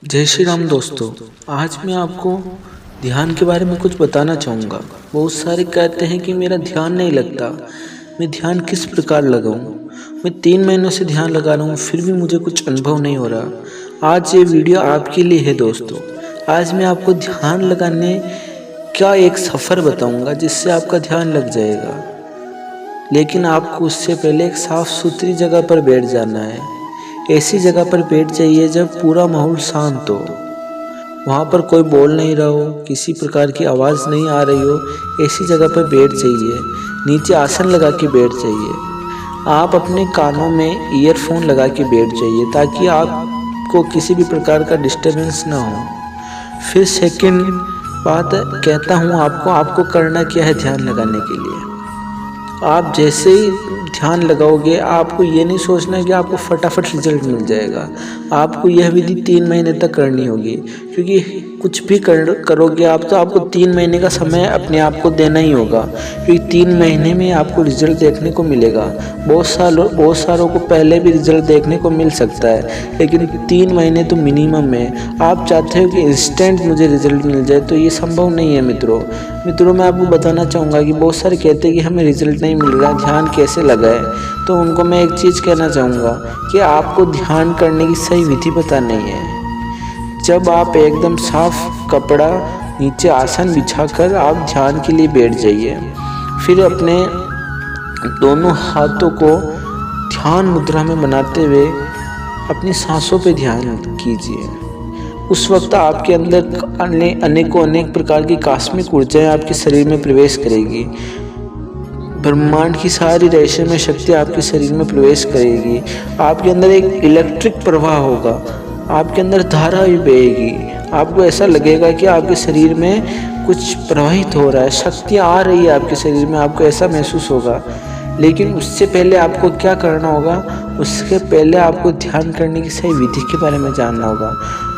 जय श्री राम दोस्तों। आज मैं आपको ध्यान के बारे में कुछ बताना चाहूँगा। बहुत सारे कहते हैं कि मेरा ध्यान नहीं लगता, मैं ध्यान किस प्रकार लगाऊँ। मैं 3 महीनों से ध्यान लगा रहा हूँ, फिर भी मुझे कुछ अनुभव नहीं हो रहा। आज ये वीडियो आपके लिए है दोस्तों। आज मैं आपको ध्यान लगाने का एक सफ़र बताऊँगा जिससे आपका ध्यान लग जाएगा। लेकिन आपको उससे पहले एक साफ़ सुथरी जगह पर बैठ जाना है। ऐसी जगह पर बैठ जाइए जब पूरा माहौल शांत हो, वहाँ पर कोई बोल नहीं रहा हो, किसी प्रकार की आवाज़ नहीं आ रही हो। ऐसी जगह पर बैठ जाइए, नीचे आसन लगा के बैठ जाइए। आप अपने कानों में ईयरफोन लगा के बैठ जाइए ताकि आपको किसी भी प्रकार का डिस्टर्बेंस ना हो। फिर सेकंड बात कहता हूँ आपको करना क्या है ध्यान लगाने के लिए। आप जैसे ही ध्यान लगाओगे, आपको ये नहीं सोचना कि आपको फटाफट रिजल्ट मिल जाएगा। आपको यह विधि 3 महीने तक करनी होगी, क्योंकि कुछ भी करोगे आप तो आपको 3 महीने का समय अपने आप को देना ही होगा, क्योंकि 3 महीने में आपको रिजल्ट देखने को मिलेगा। बहुत सारों को पहले भी रिजल्ट देखने को मिल सकता है, लेकिन 3 महीने तो मिनिमम है। आप चाहते हो कि इंस्टेंट मुझे रिजल्ट मिल जाए, तो ये संभव नहीं है मित्रों। मैं आपको बताना चाहूँगा कि बहुत सारे कहते हैं कि हमें रिजल्ट नहीं मिल रहा, ध्यान कैसे लगाए। तो उनको मैं एक चीज़ कहना चाहूँगा कि आपको ध्यान करने की सही विधि पता नहीं है। जब आप एकदम साफ कपड़ा नीचे आसन बिछाकर आप ध्यान के लिए बैठ जाइए। फिर अपने दोनों हाथों को ध्यान मुद्रा में बनाते हुए अपनी सांसों पे ध्यान कीजिए। उस वक्त आपके अंदर अनेक प्रकार की कॉस्मिक ऊर्जाएं आपके शरीर में प्रवेश करेगी। ब्रह्मांड की सारी रहस्यमय शक्ति आपके शरीर में प्रवेश करेगी। आपके अंदर एक इलेक्ट्रिक प्रवाह होगा, आपके अंदर धारा भी बहेगी। आपको ऐसा लगेगा कि आपके शरीर में कुछ प्रवाहित हो रहा है, शक्ति आ रही है आपके शरीर में, आपको ऐसा महसूस होगा। लेकिन उससे पहले आपको क्या करना होगा, उसके पहले आपको ध्यान करने की सही विधि के बारे में जानना होगा।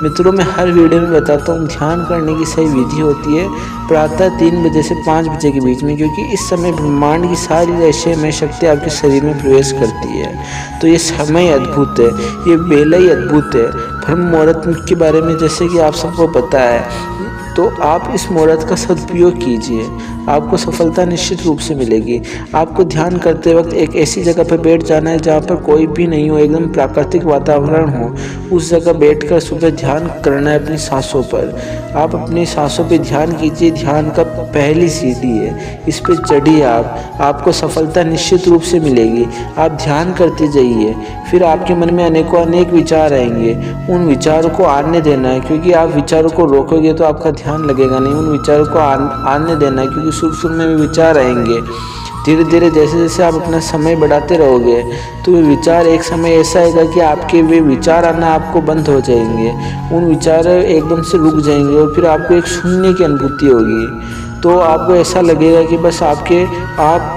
मित्रों, मैं हर वीडियो में बताता हूँ ध्यान करने की सही विधि होती है प्रातः 3 बजे से 5 बजे के बीच में, क्योंकि इस समय ब्रह्मांड की सारी रहस्यमय शक्ति आपके शरीर में प्रवेश करती है। तो ये समय अद्भुत है, ये बेला ही अद्भुत है। ब्रह्म मुहूर्त के बारे में जैसे कि आप सबको पता है, तो आप इस मुहूर्त का सदुपयोग कीजिए, आपको सफलता निश्चित रूप से मिलेगी। आपको ध्यान करते वक्त एक ऐसी जगह पर बैठ जाना है जहाँ पर कोई भी नहीं हो, एकदम प्राकृतिक वातावरण हो। उस जगह बैठकर सुबह ध्यान करना है अपनी सांसों पर। आप अपनी सांसों पर ध्यान कीजिए। ध्यान का पहली सीढ़ी है, इस पर चढ़िए आपको सफलता निश्चित रूप से मिलेगी। आप ध्यान करते जाइए, फिर आपके मन में अनेक विचार आएंगे। उन विचारों को आने देना है, क्योंकि आप विचारों को रोकोगे तो आपका ध्यान लगेगा नहीं। उन विचारों को आने देना है, क्योंकि शुरू में भी विचार आएंगे। धीरे धीरे जैसे जैसे आप अपना समय बढ़ाते रहोगे, तो वे विचार एक समय ऐसा आएगा कि आपके वे विचार आना आपको बंद हो जाएंगे। उन विचार एकदम से रुक जाएंगे और फिर आपको एक शून्य की अनुभूति होगी। तो आपको ऐसा लगेगा कि बस आप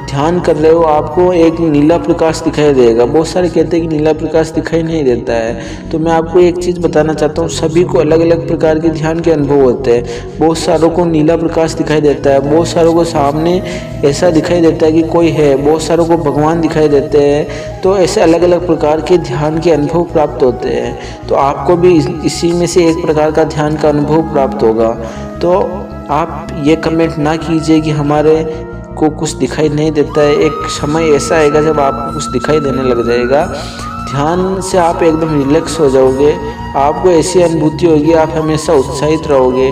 ध्यान कर रहे हो, आपको एक नीला प्रकाश दिखाई देगा। बहुत सारे कहते हैं कि नीला प्रकाश दिखाई नहीं देता है, तो मैं आपको एक चीज़ बताना चाहता हूँ, सभी को अलग अलग प्रकार के ध्यान के अनुभव होते हैं। बहुत सारों को नीला प्रकाश दिखाई देता है, बहुत सारों को सामने ऐसा दिखाई देता है कि कोई है, बहुत सारों को भगवान दिखाई देते हैं। तो ऐसे अलग अलग प्रकार के ध्यान के अनुभव प्राप्त होते हैं। तो आपको भी इसी में से एक प्रकार का ध्यान का अनुभव प्राप्त होगा। तो आप ये कमेंट ना कीजिए कि हमारे को कुछ दिखाई नहीं देता है। एक समय ऐसा आएगा जब आपको कुछ दिखाई देने लग जाएगा। ध्यान से आप एकदम रिलैक्स हो जाओगे, आपको ऐसी अनुभूति होगी, आप हमेशा उत्साहित रहोगे।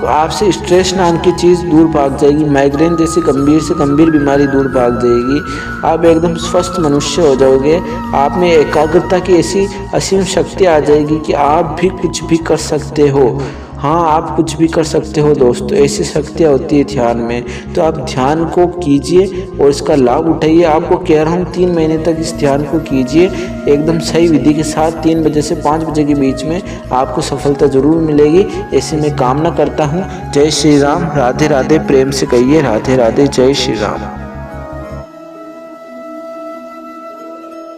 आपसे स्ट्रेस नाम की चीज़ दूर भाग जाएगी, माइग्रेन जैसी गंभीर से गंभीर बीमारी दूर भाग जाएगी। आप एकदम स्वस्थ मनुष्य हो जाओगे। आप में एकाग्रता की ऐसी असीम शक्ति आ जाएगी कि आप भी कुछ भी कर सकते हो। हाँ, आप कुछ भी कर सकते हो दोस्तों, ऐसी शक्तियाँ होती है ध्यान में। तो आप ध्यान को कीजिए और इसका लाभ उठाइए। आपको कह रहा हूँ 3 महीने तक इस ध्यान को कीजिए एकदम सही विधि के साथ। 3 बजे से 5 बजे के बीच में आपको सफलता जरूर मिलेगी, ऐसी मैं कामना करता हूँ। जय श्री राम। राधे राधे। प्रेम से कहिए राधे राधे। जय श्री राम।